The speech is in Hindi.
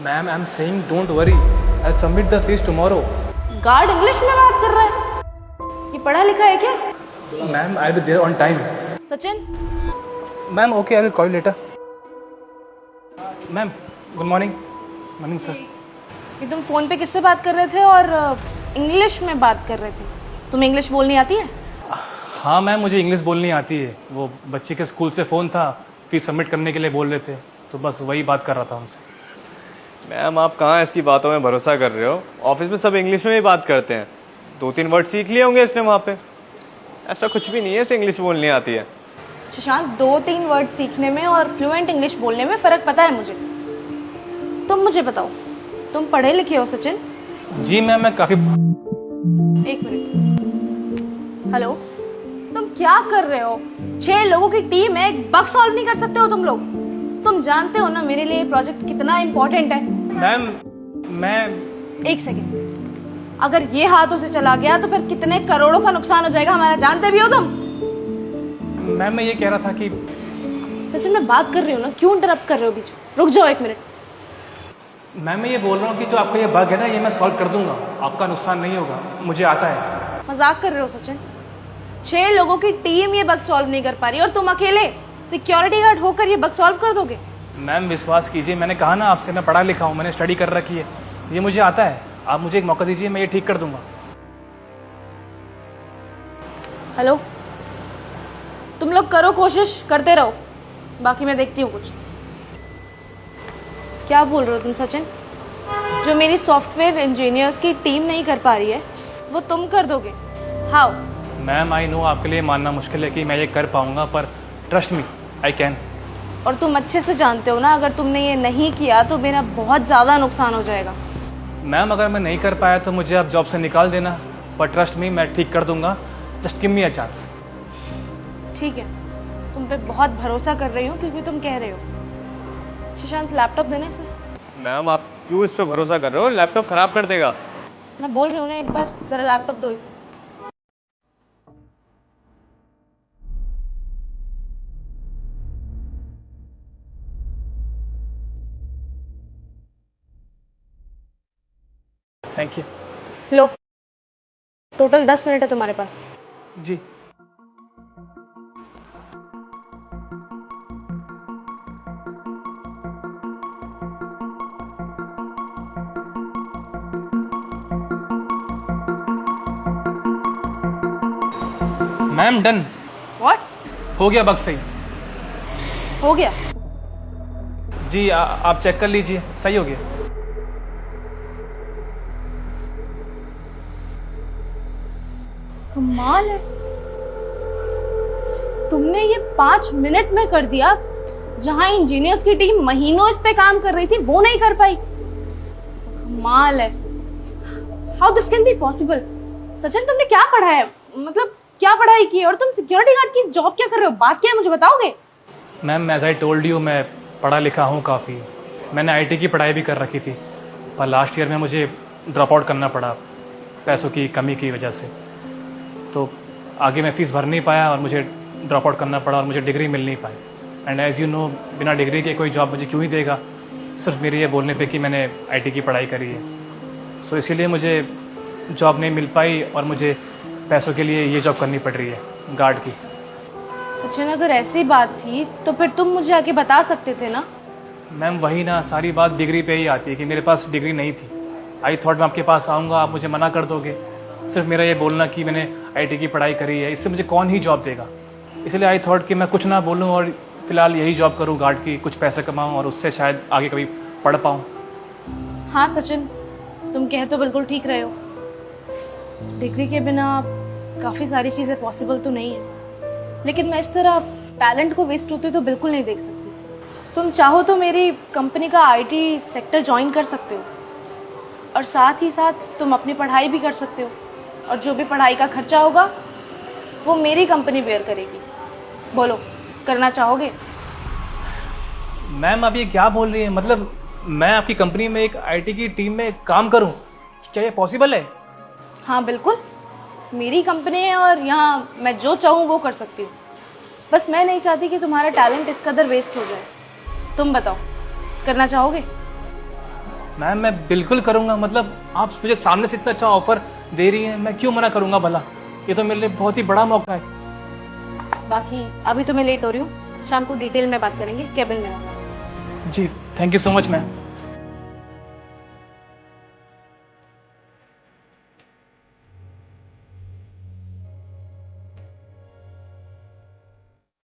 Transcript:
Ma'am I am saying don't worry, I will submit the fees tomorrow. Guard English में बात कर रहा है? ये पढ़ा लिखा है क्या? Ma'am I will be there on time. Sachin, ma'am okay, I will call you later. Ma'am good morning. Morning sir. ये तुम फोन पे किससे बात कर रहे थे और इंग्लिश में बात कर रहे थे? तुम्हें इंग्लिश बोलनी आती है? हाँ मैम, मुझे इंग्लिश बोलनी आती है। वो बच्चे के स्कूल से फ़ोन था, फीस सबमिट करने के लिए बोल रहे थे, तो बस वही बात कर रहा था उनसे। मैम आप कहाँ इसकी बातों में भरोसा कर रहे हो? ऑफिस में सब इंग्लिश में ही बात करते हैं। 2-3 वर्ड सीख लिए होंगे इसने वहाँ पे। ऐसा कुछ भी नहीं है, इसे इंग्लिश बोलनी आती है। सुशांत, 2-3 वर्ड सीखने में और फ्लुएंट इंग्लिश बोलने में फ़र्क पता है मुझे। तुम मुझे बताओ, तुम पढ़े लिखे हो सचिन? जी मैम, मैं काफ़ी। एक मिनट। हेलो, तुम क्या कर रहे हो? 6 लोगों की टीम है, एक बग सॉल्व नहीं कर सकते हो तुम लोग? तुम जानते हो ना मेरे लिए प्रोजेक्ट कितना इम्पोर्टेंट है। मैम मैं। एक सेकेंड, अगर ये हाथों से चला गया तो फिर कितने करोड़ों का नुकसान हो जाएगा हमारा, जानते भी हो तुम? मैम मैं ये कह रहा था कि सचिन, मैं बात कर रही हूँ ना, क्यों इंटरप्ट कर रहे हो बीच में? रुक जाओ एक मिनट। मैम मैं ये बोल रहा हूँ कि जो आपका ये बग है ना, ये मैं सॉल्व कर दूंगा, आपका नुकसान नहीं होगा, मुझे आता है। मजाक कर रहे हो सचिन? 6 लोगों की टीम ये बग सॉल्व नहीं कर पा रही और तुम अकेले सिक्योरिटी गार्ड होकर ये बग सॉल्व कर दोगे? मैम विश्वास कीजिए, मैंने कहा ना आपसे, मैं पढ़ा लिखा हूँ, मैंने स्टडी कर रखी है, ये मुझे आता है। आप मुझे एक मौका दीजिए, मैं ये ठीक कर दूंगा। हेलो, तुम लोग करो, कोशिश करते रहो, बाकी मैं देखती हूँ कुछ। क्या बोल रहे हो तुम सचिन? जो मेरी सॉफ्टवेयर इंजीनियर्स की टीम नहीं कर पा रही है वो तुम कर दोगे? हाउ? मैम आई नो आपके लिए मानना मुश्किल है कि मैं ये कर पाऊंगा, पर ट्रस्ट मी आई कैन। और तुम अच्छे से जानते हो ना, अगर तुमने ये नहीं किया तो मेरा बहुत ज़्यादा नुकसान हो जाएगा। मैम अगर मैं नहीं कर पाया तो मुझे आप जॉब से निकाल देना, पर ट्रस्ट मी मैं ठीक कर दूंगा, just give me a chance. ठीक है, तुम पे बहुत भरोसा कर रही हूँ क्योंकि तुम कह रहे हो। सुशांत, लैपटॉप देने से। मैम आप क्यों इस पर भरोसा कर रहे हो? लैपटॉप खराब कर देगा। मैं बोल रही हूँ ना, एक बार ज़रा लैपटॉप दो इसे। Thank you. लो, टोटल 10 मिनट है तुम्हारे पास। जी। Ma'am done. व्हाट? हो गया बग सही। हो गया? जी आप चेक कर लीजिए, सही हो गया। कमाल है, तुमने ये 5 मिनट में कर दिया। जहां इंजीनियर्स की टीम महीनों इस पे काम कर रही थी वो नहीं कर पाई। कमाल है। How this can be possible? Sachin, तुमने क्या पढ़ा है? मतलब क्या पढ़ाई की है? और तुम सिक्योरिटी गार्ड की जॉब क्या कर रहे हो? बात क्या है, मुझे बताओगे? Ma'am as I told you, मैं पढ़ा लिखा हूँ काफ़ी। मैंने आईटी की पढ़ाई भी कर रखी थी, पर लास्ट ईयर में मुझे ड्रॉप आउट करना पड़ा पैसों की कमी की वजह से। तो आगे मैं फ़ीस भर नहीं पाया और मुझे ड्रॉप आउट करना पड़ा और मुझे डिग्री मिल नहीं पाई। एंड एज़ यू नो, बिना डिग्री के कोई जॉब मुझे क्यों ही देगा, सिर्फ मेरे ये बोलने पे कि मैंने आईटी की पढ़ाई करी है। सो इसीलिए मुझे जॉब नहीं मिल पाई और मुझे पैसों के लिए ये जॉब करनी पड़ रही है, गार्ड की। सचिन, अगर ऐसी बात थी तो फिर तुम मुझे आके बता सकते थे ना। मैम वही ना, सारी बात डिग्री पे ही आती है कि मेरे पास डिग्री नहीं थी। आई थॉट मैं आपके पास आऊँगा, आप मुझे मना कर दोगे। सिर्फ मेरा ये बोलना कि मैंने आईटी की पढ़ाई करी है, इससे मुझे कौन ही जॉब देगा। इसलिए आई थॉट कि मैं कुछ ना बोलूँ और फिलहाल यही जॉब करूँ गार्ड की, कुछ पैसे कमाऊँ और उससे शायद आगे कभी पढ़ पाऊँ। हाँ सचिन, तुम कह तो बिल्कुल ठीक रहे हो। डिग्री के बिना काफ़ी सारी चीज़ें पॉसिबल तो नहीं है, लेकिन मैं इस तरह टैलेंट को वेस्ट होते तो बिल्कुल नहीं देख सकती। तुम चाहो तो मेरी कंपनी का आईटी सेक्टर ज्वाइन कर सकते हो और साथ ही साथ तुम अपनी पढ़ाई भी कर सकते हो, और जो भी पढ़ाई का खर्चा होगा वो मेरी कंपनी बेयर करेगी। बोलो, करना चाहोगे? मैम आप ये क्या बोल रही हैं? मतलब मैं आपकी कंपनी में एक आईटी की टीम में काम करूं, क्या ये पॉसिबल है? हाँ बिल्कुल, मेरी कंपनी है और यहाँ मैं जो चाहूँ वो कर सकती हूँ। बस मैं नहीं चाहती कि तुम्हारा टैलेंट इस कदर वेस्ट हो जाए। तुम बताओ, करना चाहोगे? मैम मैं बिल्कुल करूँगा, मतलब आप मुझे सामने से इतना अच्छा ऑफर दे रही हैं, मैं क्यों मना करूँगा भला। ये तो मेरे लिए बहुत ही बड़ा मौका है। बाकी अभी तो मैं लेट हो रही हूँ, शाम को डिटेल में बात करेंगे, केबिन में आना। जी thank you so much ma'am.